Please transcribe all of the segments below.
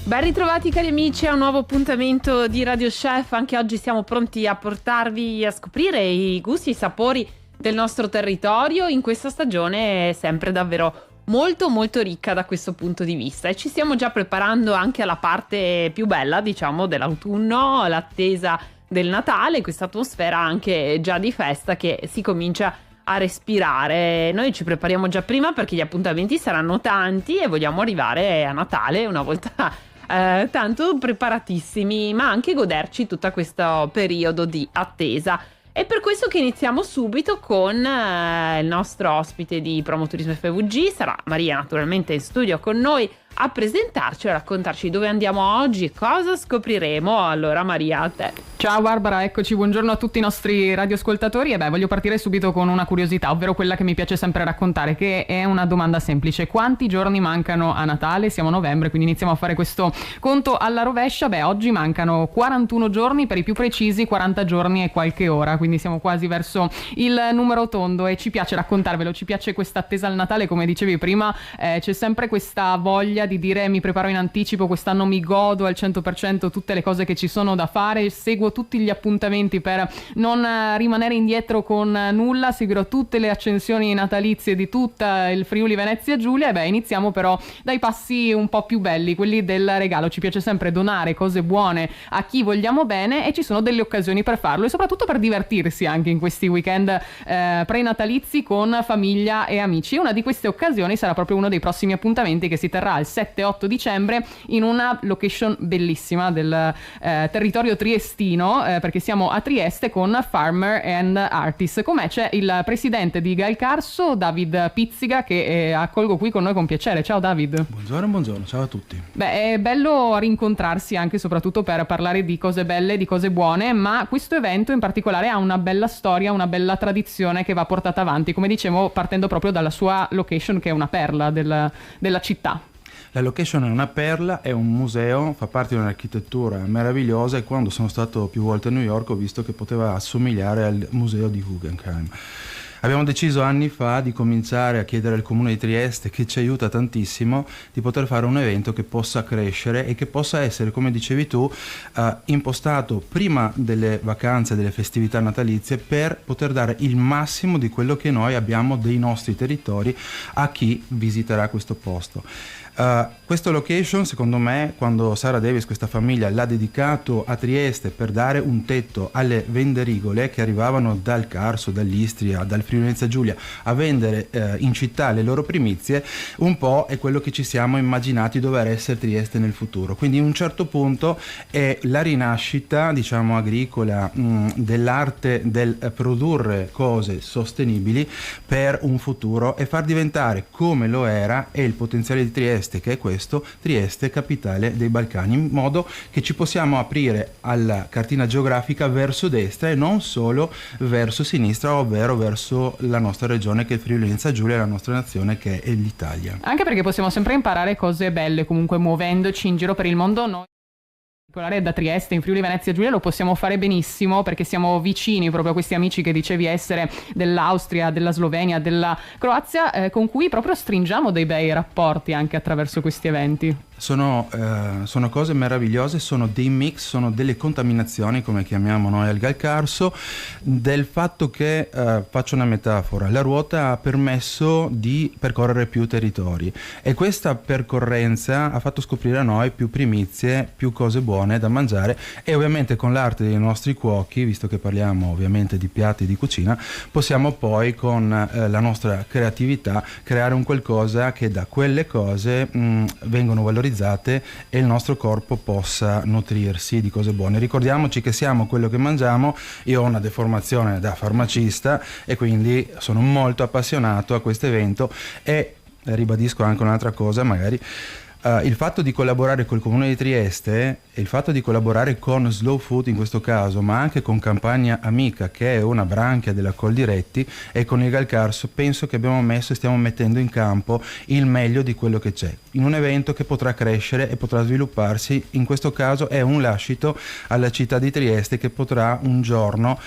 Ben ritrovati cari amici a un nuovo appuntamento di Radio Chef. Anche oggi siamo pronti a portarvi a scoprire i gusti e i sapori del nostro territorio in questa stagione sempre davvero molto ricca da questo punto di vista, e ci stiamo già preparando anche alla parte più bella, diciamo, dell'autunno, l'attesa del Natale, questa atmosfera anche già di festa che si comincia a respirare. Noi ci prepariamo già prima perché gli appuntamenti saranno tanti e vogliamo arrivare a Natale una volta tanto preparatissimi, ma anche goderci tutto questo periodo di attesa. È per questo che iniziamo subito con il nostro ospite di Promoturismo FVG. Sarà Maria, naturalmente, in studio con noi a presentarci e a raccontarci dove andiamo oggi e cosa scopriremo. Allora Maria, a te. Ciao Barbara, eccoci, buongiorno a tutti i nostri radioascoltatori. E voglio partire subito con una curiosità, ovvero quella che mi piace sempre raccontare, che è una domanda semplice: quanti giorni mancano a Natale? Siamo a novembre, quindi iniziamo a fare questo conto alla rovescia. Oggi mancano 41 giorni, per i più precisi 40 giorni e qualche ora, quindi siamo quasi verso il numero tondo e ci piace raccontarvelo, ci piace questa attesa al Natale, come dicevi prima. C'è sempre questa voglia di dire: mi preparo in anticipo, quest'anno mi godo al 100% tutte le cose che ci sono da fare, seguo tutti gli appuntamenti per non rimanere indietro con nulla, seguirò tutte le accensioni natalizie di tutta il Friuli Venezia Giulia. E iniziamo però dai passi un po' più belli, quelli del regalo. Ci piace sempre donare cose buone a chi vogliamo bene e ci sono delle occasioni per farlo, e soprattutto per divertirsi anche in questi weekend prenatalizi con famiglia e amici. Una di queste occasioni sarà proprio uno dei prossimi appuntamenti che si terrà il 7-8 dicembre in una location bellissima del territorio triestino, perché siamo a Trieste con Farmer and Artist. Con me c'è il presidente di Galcarso, David Pizziga, che accolgo qui con noi con piacere. Ciao David. Buongiorno, ciao a tutti. È bello rincontrarsi anche e soprattutto per parlare di cose belle, di cose buone, ma questo evento in particolare ha una bella storia, una bella tradizione che va portata avanti, come dicevo, partendo proprio dalla sua location, che è una perla della città. La location è una perla, è un museo, fa parte di un'architettura meravigliosa, e quando sono stato più volte a New York ho visto che poteva assomigliare al museo di Guggenheim. Abbiamo deciso anni fa di cominciare a chiedere al Comune di Trieste, che ci aiuta tantissimo, di poter fare un evento che possa crescere e che possa essere, come dicevi tu, impostato prima delle vacanze, delle festività natalizie, per poter dare il massimo di quello che noi abbiamo dei nostri territori a chi visiterà questo posto. Questa location, secondo me, quando Sara Davis, questa famiglia, l'ha dedicato a Trieste per dare un tetto alle venderigole che arrivavano dal Carso, dall'Istria, dal Friuli Venezia Giulia a vendere in città le loro primizie, un po' è quello che ci siamo immaginati dover essere Trieste nel futuro. Quindi a un certo punto è la rinascita, diciamo, agricola, dell'arte del produrre cose sostenibili per un futuro e far diventare, come lo era e il potenziale di Trieste, che è questo, Trieste capitale dei Balcani, in modo che ci possiamo aprire alla cartina geografica verso destra e non solo verso sinistra, ovvero verso la nostra regione, che è il Friuli Venezia Giulia, e la nostra nazione, che è l'Italia. Anche perché possiamo sempre imparare cose belle, comunque, muovendoci in giro per il mondo. Noi da Trieste in Friuli Venezia Giulia lo possiamo fare benissimo, perché siamo vicini proprio a questi amici che dicevi essere dell'Austria, della Slovenia, della Croazia, con cui proprio stringiamo dei bei rapporti anche attraverso questi eventi. Sono cose meravigliose, sono dei mix, sono delle contaminazioni, come chiamiamo noi al Galcarso, del fatto che, faccio una metafora, la ruota ha permesso di percorrere più territori, e questa percorrenza ha fatto scoprire a noi più primizie, più cose buone da mangiare, e ovviamente con l'arte dei nostri cuochi, visto che parliamo ovviamente di piatti di cucina, possiamo poi con la nostra creatività creare un qualcosa che da quelle cose vengono valorizzate e il nostro corpo possa nutrirsi di cose buone. Ricordiamoci che siamo quello che mangiamo. Io ho una deformazione da farmacista e quindi sono molto appassionato a questo evento, e ribadisco anche un'altra cosa, magari il fatto di collaborare col Comune di Trieste e il fatto di collaborare con Slow Food in questo caso, ma anche con Campagna Amica, che è una branchia della Coldiretti, e con il Galcarso, penso che abbiamo messo e stiamo mettendo in campo il meglio di quello che c'è, in un evento che potrà crescere e potrà svilupparsi. In questo caso è un lascito alla città di Trieste, che potrà un giorno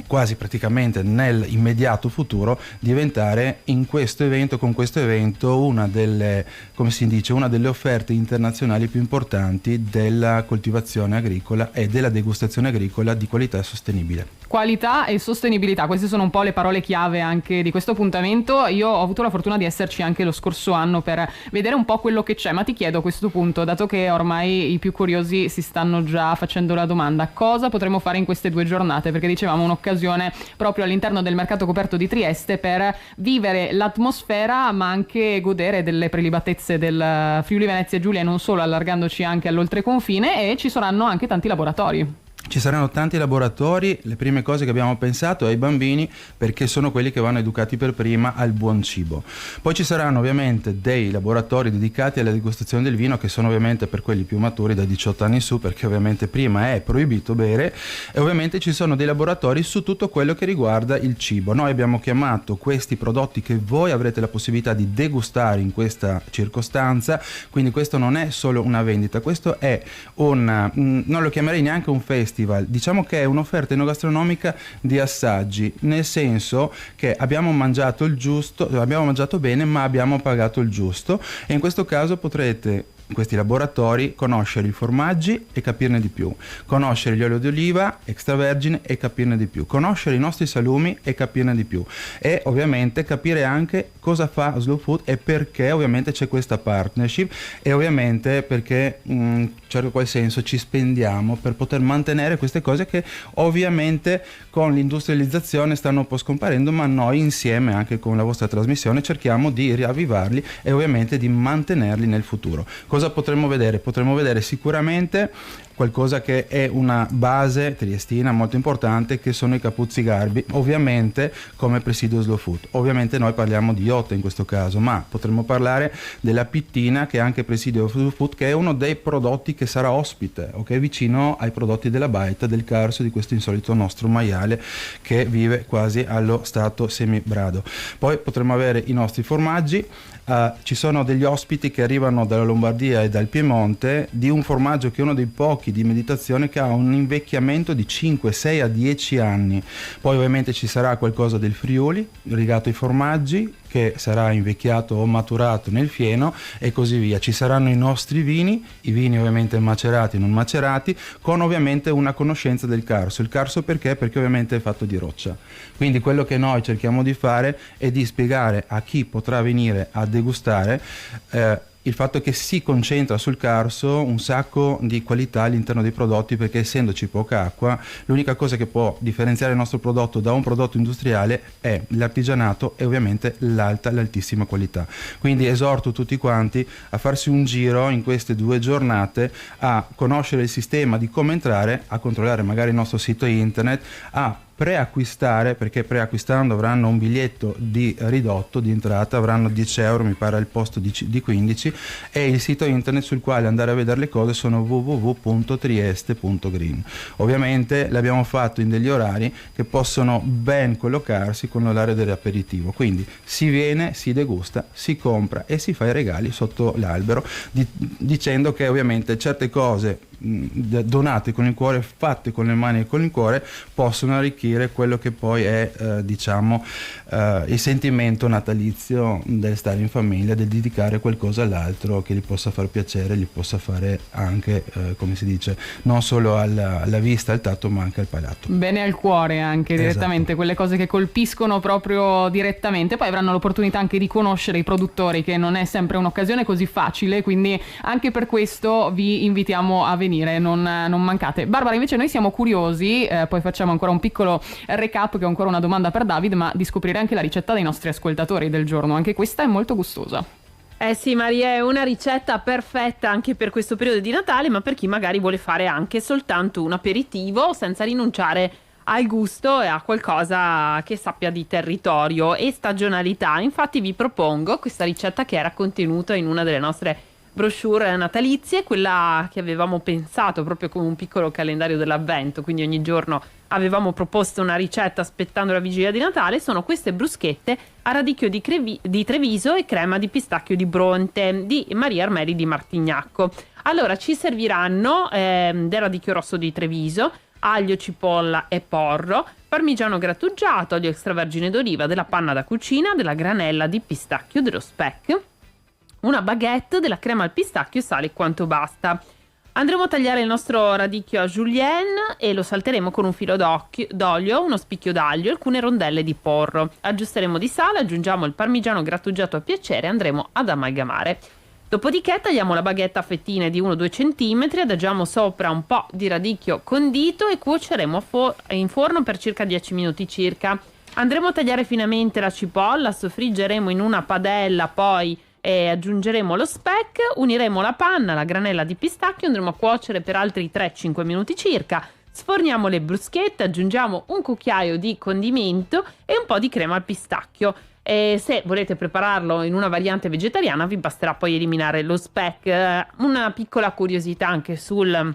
quasi praticamente nell'immediato futuro diventare in questo evento, con questo evento, una delle offerte internazionali più importanti della coltivazione agricola e della degustazione agricola di qualità sostenibile. Qualità e sostenibilità, queste sono un po' le parole chiave anche di questo appuntamento. Io ho avuto la fortuna di esserci anche lo scorso anno per vedere un po' quello che c'è, ma ti chiedo a questo punto, dato che ormai i più curiosi si stanno già facendo la domanda, cosa potremo fare in queste 2 giornate? Perché dicevamo un'occasione proprio all'interno del mercato coperto di Trieste per vivere l'atmosfera ma anche godere delle prelibatezze del Friuli Venezia Giulia e non solo, allargandoci anche all'oltreconfine, e ci saranno anche tanti laboratori. Ci saranno tanti laboratori. Le prime cose che abbiamo pensato è ai bambini, perché sono quelli che vanno educati per prima al buon cibo. Poi ci saranno ovviamente dei laboratori dedicati alla degustazione del vino, che sono ovviamente per quelli più maturi da 18 anni in su, perché ovviamente prima è proibito bere, e ovviamente ci sono dei laboratori su tutto quello che riguarda il cibo. Noi abbiamo chiamato questi prodotti che voi avrete la possibilità di degustare in questa circostanza, quindi questo non è solo una vendita, questo è non lo chiamerei neanche un festival, diciamo che è un'offerta enogastronomica di assaggi, nel senso che abbiamo mangiato il giusto, abbiamo mangiato bene, ma abbiamo pagato il giusto, e in questo caso potrete in questi laboratori conoscere i formaggi e capirne di più, conoscere gli oli d'oliva extravergine e capirne di più, conoscere i nostri salumi e capirne di più, e ovviamente capire anche cosa fa Slow Food e perché ovviamente c'è questa partnership, e ovviamente perché in certo qual senso ci spendiamo per poter mantenere queste cose che ovviamente con l'industrializzazione stanno un po' scomparendo, ma noi insieme anche con la vostra trasmissione cerchiamo di riavvivarli e ovviamente di mantenerli nel futuro. Cosa potremmo vedere? Potremmo vedere sicuramente qualcosa che è una base triestina molto importante, che sono i Capuzzi Garbi, ovviamente come presidio Slow Food. Ovviamente noi parliamo di Iotta in questo caso, ma potremmo parlare della Pittina, che è anche presidio Slow Food, che è uno dei prodotti che sarà ospite, ok, vicino ai prodotti della Baita, del Carso, di questo insolito nostro maiale che vive quasi allo stato semibrado. Poi potremmo avere i nostri formaggi. Ci sono degli ospiti che arrivano dalla Lombardia e dal Piemonte, di un formaggio che è uno dei pochi di meditazione che ha un invecchiamento di 5, 6 a 10 anni. Poi ovviamente ci sarà qualcosa del Friuli legato ai formaggi, che sarà invecchiato o maturato nel fieno, e così via. Ci saranno i nostri vini, i vini ovviamente macerati e non macerati, con ovviamente una conoscenza del Carso. Il Carso perché? Perché ovviamente è fatto di roccia. Quindi quello che noi cerchiamo di fare è di spiegare a chi potrà venire a degustare il fatto che si concentra sul Carso un sacco di qualità all'interno dei prodotti, perché essendoci poca acqua, l'unica cosa che può differenziare il nostro prodotto da un prodotto industriale è l'artigianato e ovviamente l'altissima qualità. Quindi esorto tutti quanti a farsi un giro in queste 2 giornate, a conoscere il sistema di come entrare, a controllare magari il nostro sito internet, a preacquistare, perché preacquistando avranno un biglietto di ridotto di entrata, avranno 10 euro mi pare al posto di 15, e il sito internet sul quale andare a vedere le cose sono www.trieste.green. Ovviamente l'abbiamo fatto in degli orari che possono ben collocarsi con l'orario dell'aperitivo, quindi si viene, si degusta, si compra e si fa i regali sotto l'albero, dicendo che ovviamente certe cose donate con il cuore, fatte con le mani e con il cuore, possono arricchire quello che poi è il sentimento natalizio del stare in famiglia, del dedicare qualcosa all'altro che gli possa far piacere, gli possa fare anche come si dice, non solo alla vista, al tatto, ma anche al palato. Bene al cuore anche direttamente, esatto. Quelle cose che colpiscono proprio direttamente. Poi avranno l'opportunità anche di conoscere i produttori, che non è sempre un'occasione così facile, quindi anche per questo vi invitiamo a venire, non mancate. Barbara, invece noi siamo curiosi, poi facciamo ancora un piccolo recap, che ho ancora una domanda per David, ma di scoprire anche la ricetta dei nostri ascoltatori del giorno. Anche questa è molto gustosa. Eh sì, Maria, è una ricetta perfetta anche per questo periodo di Natale, ma per chi magari vuole fare anche soltanto un aperitivo senza rinunciare al gusto e a qualcosa che sappia di territorio e stagionalità. Infatti vi propongo questa ricetta che era contenuta in una delle nostre brochure natalizie, quella che avevamo pensato proprio come un piccolo calendario dell'avvento, quindi ogni giorno avevamo proposto una ricetta aspettando la vigilia di Natale. Sono queste bruschette a radicchio di Treviso e crema di pistacchio di Bronte di Maria Armeli di Martignacco. Allora ci serviranno del radicchio rosso di Treviso, aglio, cipolla e porro, parmigiano grattugiato, olio extravergine d'oliva, della panna da cucina, della granella di pistacchio, dello speck, una baguette, della crema al pistacchio e sale quanto basta. Andremo a tagliare il nostro radicchio a julienne e lo salteremo con un filo d'olio, uno spicchio d'aglio e alcune rondelle di porro. Aggiusteremo di sale, aggiungiamo il parmigiano grattugiato a piacere e andremo ad amalgamare. Dopodiché tagliamo la baguette a fettine di 1-2 cm, adagiamo sopra un po' di radicchio condito e cuoceremo in forno per circa 10 minuti circa. Andremo a tagliare finemente la cipolla, soffriggeremo in una padella, poi aggiungeremo lo speck, uniremo la panna, la granella di pistacchio, andremo a cuocere per altri 3-5 minuti circa. Sforniamo le bruschette, aggiungiamo un cucchiaio di condimento e un po' di crema al pistacchio. E se volete prepararlo in una variante vegetariana vi basterà poi eliminare lo speck. Una piccola curiosità anche sul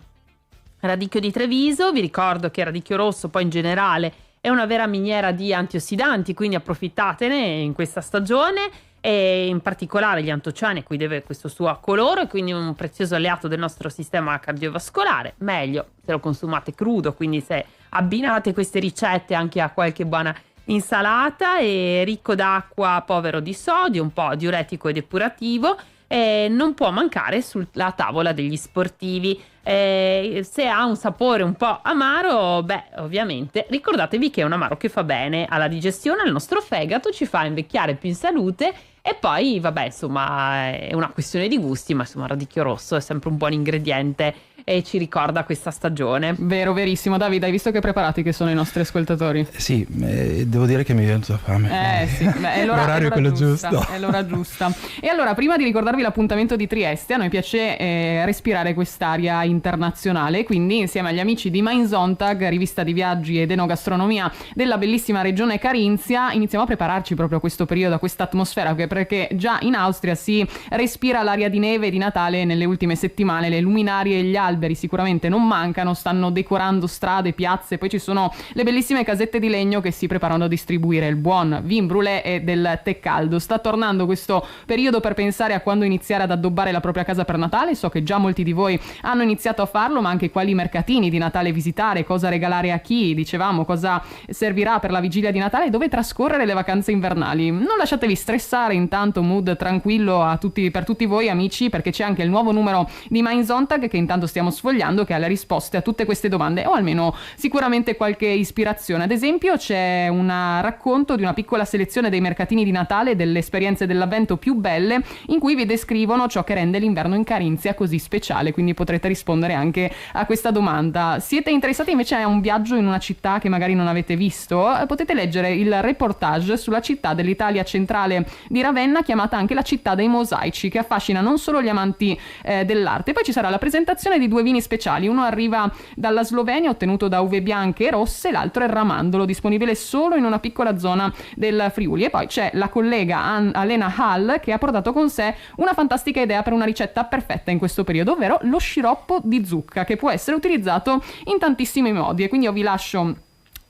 radicchio di Treviso: vi ricordo che il radicchio rosso poi in generale è una vera miniera di antiossidanti, quindi approfittatene in questa stagione, e in particolare gli antociani, a cui deve questo suo colore, e quindi un prezioso alleato del nostro sistema cardiovascolare. Meglio se lo consumate crudo, quindi se abbinate queste ricette anche a qualche buona insalata. È ricco d'acqua, povero di sodio, un po' diuretico e depurativo, e non può mancare sulla tavola degli sportivi. Se ha un sapore un po' amaro, ovviamente ricordatevi che è un amaro che fa bene alla digestione, al nostro fegato, ci fa invecchiare più in salute. E poi insomma è una questione di gusti, ma insomma il radicchio rosso è sempre un buon ingrediente e ci ricorda questa stagione. Vero, verissimo. Davide, hai visto che preparati che sono i nostri ascoltatori? Sì, devo dire che mi è venuta fame. Sì, è l'orario è quello giusto. È l'ora giusta. E allora, prima di ricordarvi l'appuntamento di Trieste, a noi piace respirare quest'aria internazionale, quindi insieme agli amici di Mein Sonntag, rivista di viaggi ed enogastronomia della bellissima regione Carinzia, iniziamo a prepararci proprio a questo periodo, a questa atmosfera, perché già in Austria si respira l'aria di neve e di Natale nelle ultime settimane. Le luminarie e gli alberi sicuramente non mancano, stanno decorando strade, piazze, poi ci sono le bellissime casette di legno che si preparano a distribuire il buon vin brûlé e del tè caldo. Sta tornando questo periodo per pensare a quando iniziare ad addobbare la propria casa per Natale. So che già molti di voi hanno iniziato a farlo, ma anche quali mercatini di Natale visitare, cosa regalare a chi, dicevamo, cosa servirà per la vigilia di Natale e dove trascorrere le vacanze invernali. Non lasciatevi stressare, intanto mood tranquillo per tutti voi amici, perché c'è anche il nuovo numero di Mein Sonntag che intanto stiamo sfogliando, che ha le risposte a tutte queste domande, o almeno sicuramente qualche ispirazione. Ad esempio c'è un racconto di una piccola selezione dei mercatini di Natale, delle esperienze dell'avvento più belle, in cui vi descrivono ciò che rende l'inverno in Carinzia così speciale, quindi potrete rispondere anche a questa domanda. Siete interessati invece a un viaggio in una città che magari non avete visto? Potete leggere il reportage sulla città dell'Italia centrale di Ravenna, chiamata anche la città dei mosaici, che affascina non solo gli amanti dell'arte. Poi ci sarà la presentazione di 2 vini speciali: uno arriva dalla Slovenia, ottenuto da uve bianche e rosse, l'altro è Ramandolo, disponibile solo in una piccola zona del Friuli. E poi c'è la collega Alena Hall, che ha portato con sé una fantastica idea per una ricetta perfetta in questo periodo, ovvero lo sciroppo di zucca, che può essere utilizzato in tantissimi modi. E quindi io vi lascio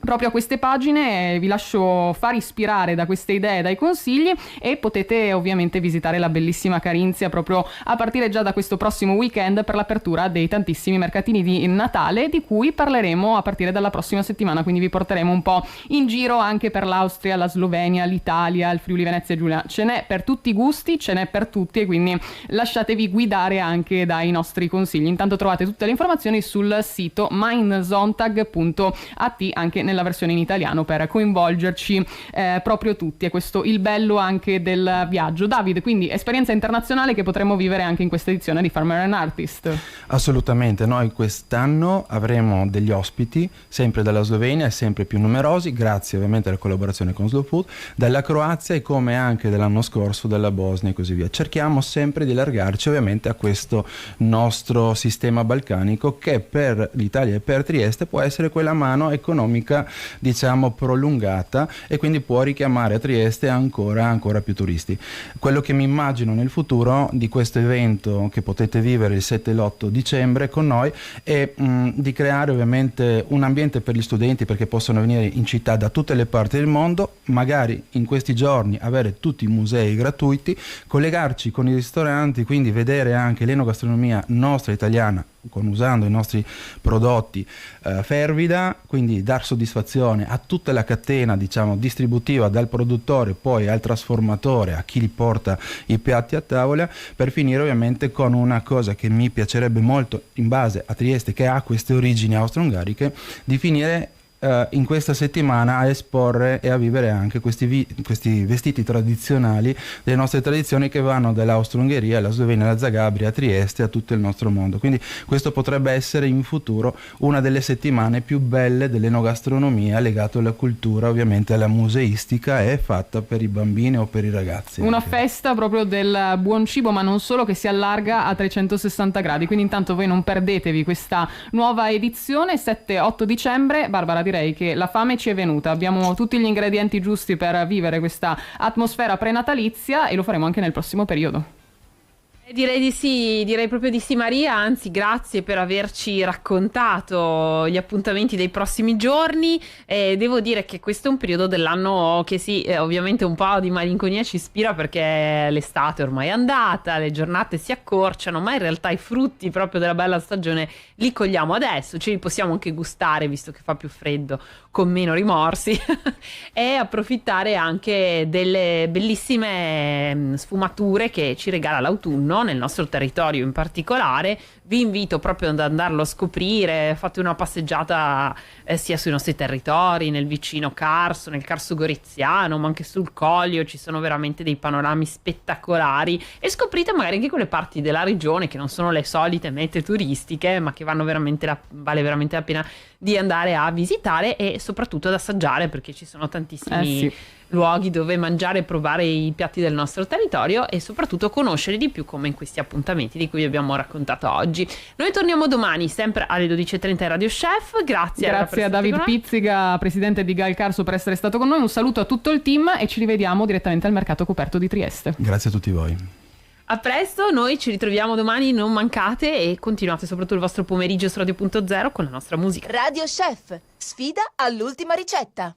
proprio a queste pagine, vi lascio far ispirare da queste idee, dai consigli, e potete ovviamente visitare la bellissima Carinzia proprio a partire già da questo prossimo weekend per l'apertura dei tantissimi mercatini di Natale, di cui parleremo a partire dalla prossima settimana. Quindi vi porteremo un po' in giro anche per l'Austria, la Slovenia, l'Italia, il Friuli Venezia Giulia. Ce n'è per tutti i gusti, ce n'è per tutti, e quindi lasciatevi guidare anche dai nostri consigli. Intanto trovate tutte le informazioni sul sito meinsontag.at, anche nella versione in italiano, per coinvolgerci proprio tutti. E questo il bello anche del viaggio. Davide, quindi esperienza internazionale che potremo vivere anche in questa edizione di Farmer and Artist. Assolutamente, noi quest'anno avremo degli ospiti sempre dalla Slovenia e sempre più numerosi, grazie ovviamente alla collaborazione con Slow Food, dalla Croazia e come anche dell'anno scorso dalla Bosnia e così via. Cerchiamo sempre di allargarci ovviamente a questo nostro sistema balcanico, che per l'Italia e per Trieste può essere quella mano economica diciamo prolungata, e quindi può richiamare a Trieste ancora più turisti. Quello che mi immagino nel futuro di questo evento che potete vivere il 7 e l'8 dicembre con noi è di creare ovviamente un ambiente per gli studenti, perché possono venire in città da tutte le parti del mondo, magari in questi giorni avere tutti i musei gratuiti, collegarci con i ristoranti, quindi vedere anche l'enogastronomia nostra italiana usando i nostri prodotti fervida, quindi dar soddisfazione a tutta la catena, diciamo, distributiva, dal produttore poi al trasformatore, a chi li porta i piatti a tavola, per finire ovviamente con una cosa che mi piacerebbe molto in base a Trieste, che ha queste origini austro-ungariche, di finire in questa settimana a esporre e a vivere anche questi vestiti tradizionali delle nostre tradizioni, che vanno dall'Austro-Ungheria alla Slovenia, alla Zagabria, a Trieste, a tutto il nostro mondo. Quindi questo potrebbe essere in futuro una delle settimane più belle dell'enogastronomia, legato alla cultura, ovviamente alla museistica, e fatta per i bambini o per i ragazzi. Una anche. festa proprio del buon cibo, ma non solo, che si allarga a 360 gradi, quindi intanto voi non perdetevi questa nuova edizione 7-8 dicembre. Barbara, direi che la fame ci è venuta, abbiamo tutti gli ingredienti giusti per vivere questa atmosfera prenatalizia, e lo faremo anche nel prossimo periodo. Direi di sì, direi proprio di sì, Maria, anzi grazie per averci raccontato gli appuntamenti dei prossimi giorni. Devo dire che questo è un periodo dell'anno che sì, ovviamente un po' di malinconia ci ispira, perché l'estate ormai è andata, le giornate si accorciano, ma in realtà i frutti proprio della bella stagione li cogliamo adesso, ce li possiamo anche gustare visto che fa più freddo, con meno rimorsi e approfittare anche delle bellissime sfumature che ci regala l'autunno nel nostro territorio in particolare. Vi invito proprio ad andarlo a scoprire, fate una passeggiata sia sui nostri territori, nel vicino Carso, nel Carso Goriziano, ma anche sul Collio, ci sono veramente dei panorami spettacolari, e scoprite magari anche quelle parti della regione che non sono le solite mete turistiche, ma che vale veramente la pena di andare a visitare e soprattutto ad assaggiare, perché ci sono tantissimi luoghi dove mangiare e provare i piatti del nostro territorio, e soprattutto conoscere di più, come in questi appuntamenti di cui vi abbiamo raccontato oggi. Noi torniamo domani sempre alle 12:30 in Radio Chef. Grazie a David Pizziga, presidente di Gal Carso, per essere stato con noi. Un saluto a tutto il team e ci rivediamo direttamente al mercato coperto di Trieste. Grazie a tutti voi. A presto, noi ci ritroviamo domani, non mancate, e continuate soprattutto il vostro pomeriggio su Radio.0 con la nostra musica. Radio Chef, sfida all'ultima ricetta.